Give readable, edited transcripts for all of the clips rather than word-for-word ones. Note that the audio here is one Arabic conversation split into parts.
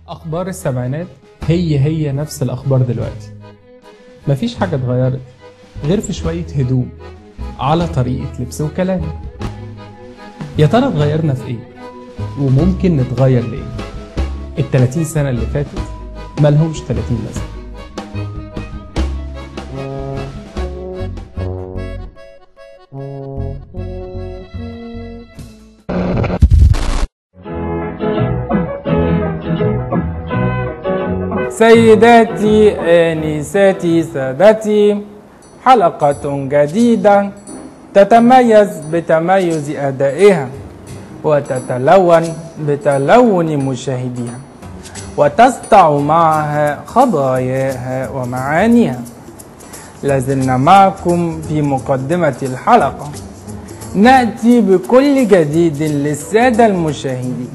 أخبار السبعينات هي نفس الأخبار دلوقتي. مفيش حاجة اتغيرت غير في شوية هدوء على طريقة لبس وكلام. يا ترى اتغيرنا في ايه؟ وممكن نتغير لإيه؟ ال30 سنة اللي فاتت ملهمش 30 لازمة. سيداتي آنساتي سادتي، حلقة جديدة تتميز بتميز أدائها وتتلون بتلون مشاهديها وتسطع معها خباياها ومعانيها. لازلنا معكم في مقدمة الحلقة، نأتي بكل جديد للسادة المشاهدين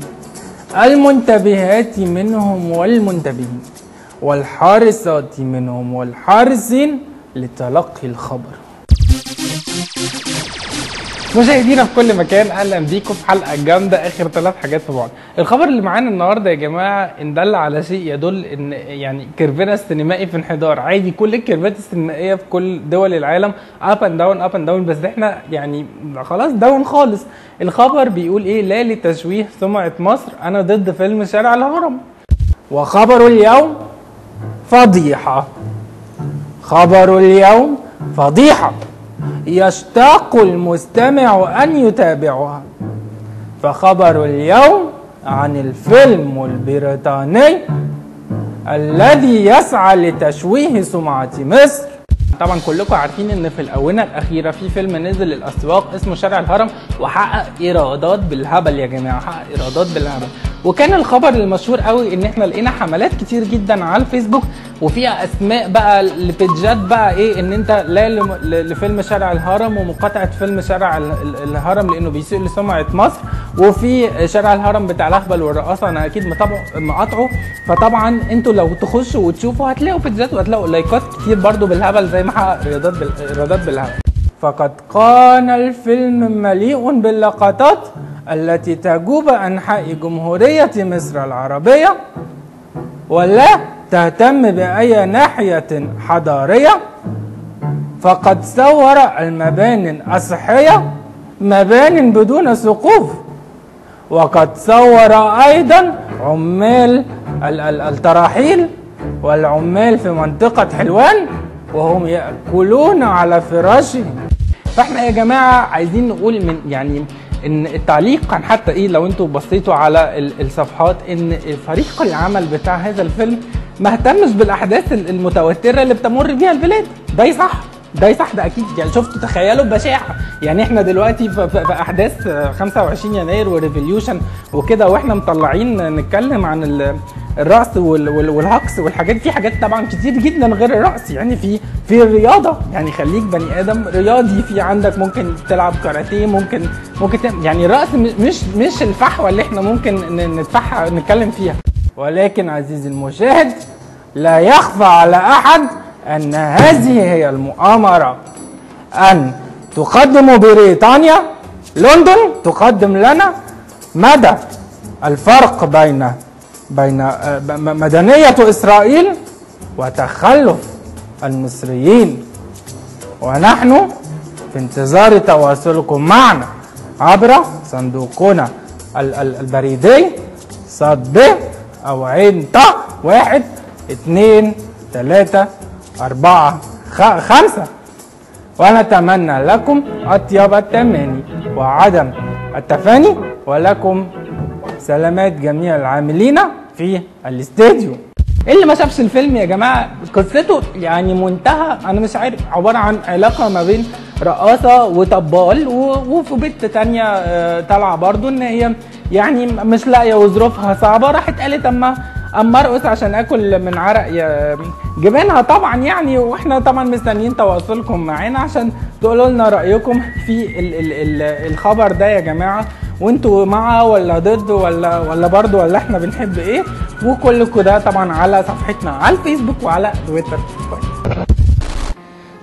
المنتبهات منهم والمنتبهين والحارسات منهم والحارسين لتلقي الخبر. مشاهدينا في كل مكان، اهلا بيكم في حلقه جامده، اخر 3 حاجات في بعض. الخبر اللي معانا النهارده يا جماعه ان دل على شيء يدل ان يعني كيرفنا السينمائي في انحدار. عادي كل الكيرفات السينمائيه في كل دول العالم اب اند داون اب اند داون، بس احنا يعني خلاص داون خالص. الخبر بيقول ايه؟ لا لتشويه سمعه مصر، انا ضد فيلم شارع الهرم. وخبر اليوم فضيحه. خبر اليوم فضيحه يشتاق المستمع أن يتابعها. فخبر اليوم عن الفيلم البريطاني الذي يسعى لتشويه سمعة مصر. طبعا كلكم عارفين ان في الآونة الأخيرة في فيلم نزل الأسواق اسمه شارع الهرم وحقق إيرادات بالهبل يا جماعة، حقق إيرادات بالهبل. وكان الخبر المشهور قوي ان احنا لقينا حملات كتير جدا على الفيسبوك وفيها اسماء بقى لبيجات بقى ايه ان انت لا لفيلم شارع الهرم ومقاطعه فيلم شارع الهرم لانه بيسيء لسمعه مصر، وفي شارع الهرم بتاع الاهبل والرقاصه انا اكيد مقاطعه. فطبعا انتوا لو تخشوا وتشوفوا هتلاقوا بيجات وهتلاقوا لايكات كتير برضو بالهبل زي ما حقق ايرادات بالهبل. فقد كان الفيلم مليء باللقطات التي تجوب أنحاء جمهورية مصر العربية ولا تهتم بأي ناحية حضارية. فقد صور المباني الصحية مباني بدون سقوف، وقد صور أيضا عمال التراحيل والعمال في منطقة حلوان وهم يأكلون على فراشهم. فاحنا يا جماعة عايزين نقول من يعني ان التعليق كان حتى ايه لو انتوا بصيتوا على الصفحات ان فريق العمل بتاع هذا الفيلم ما اهتمش بالاحداث المتوتره اللي بتمر بيها البلاد. ده صح، ده صح، ده اكيد. يعني شفتوا تخيلوا بشاعه، يعني احنا دلوقتي في احداث 25 يناير وريفوليوشن وكده، واحنا مطلعين نتكلم عن الرقص والهقص والحاجات. في حاجات طبعا كتير جدا غير الرقص، يعني في الرياضه، يعني خليك بني ادم رياضي. في عندك ممكن تلعب كاراتيه، ممكن يعني الرقص مش الفحوى اللي احنا ممكن نتكلم فيها. ولكن عزيزي المشاهد لا يخفى على احد ان هذه هي المؤامره، ان تقدم بريطانيا لندن تقدم لنا مدى الفرق بين مدنية إسرائيل وتخلف المصريين. ونحن في انتظار تواصلكم معنا عبر صندوقنا البريدي صاد ب أو عين ط 1 2 3 4 5. ونتمنى لكم أطيب التماني وعدم التفاني، ولكم سلامات جميع العاملين في الاستديو. اللي ما شافش الفيلم يا جماعه قصته يعني منتهى، انا مش عارف، عباره عن علاقه ما بين رقاصه وطبال وفي بنت تانية طالعه برضو ان هي يعني مش لاقيه وظروفها صعبه، راحت قالت اما ارقص عشان اكل من عرق جبينها طبعا يعني. واحنا طبعا مستنيين تواصلكم معانا عشان تقولوا لنا رايكم في الخبر ده يا جماعه، وانتوا مع ولا ضد ولا برضو ولا احنا بنحب ايه. وكلكم ده طبعا على صفحتنا على الفيسبوك وعلى تويتر.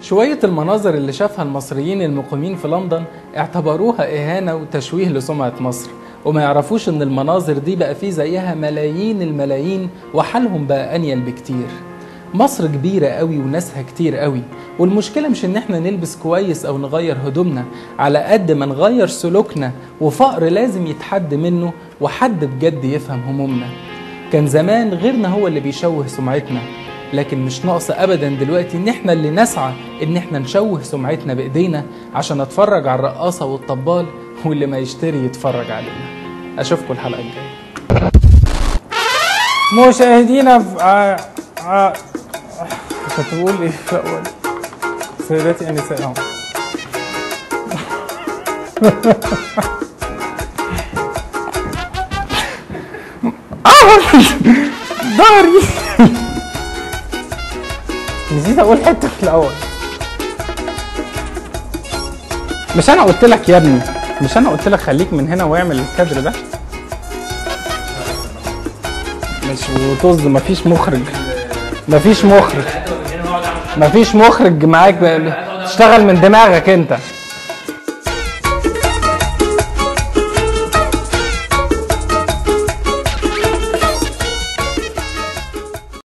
شوية المناظر اللي شافها المصريين المقيمين في لندن اعتبروها إهانة وتشويه لسمعة مصر، وما يعرفوش ان المناظر دي بقى فيه زيها ملايين الملايين وحالهم بقى انيل بكتير. مصر كبيرة قوي وناسها كتير قوي، والمشكلة مش ان احنا نلبس كويس او نغير هدومنا، على قد ما نغير سلوكنا، وفقر لازم يتحد منه وحد بجد يفهم همومنا. كان زمان غيرنا هو اللي بيشوه سمعتنا، لكن مش ناقصة ابدا دلوقتي ان احنا اللي نسعى ان احنا نشوه سمعتنا بايدينا عشان اتفرج على الرقاصة والطبال، واللي ما يشتري يتفرج علينا. اشوفكم الحلقة الجاية. مشاهدينا كنت بقول ايه في الاول؟ سيداتي النساء اهو. ضهري. نسيت اقول حته في الاول. مش انا قلت لك يا ابني، مش انا قلت لك خليك من هنا واعمل الكادر ده؟ مش وطز، مفيش مخرج، مفيش مخرج معاك، تشتغل من دماغك انت.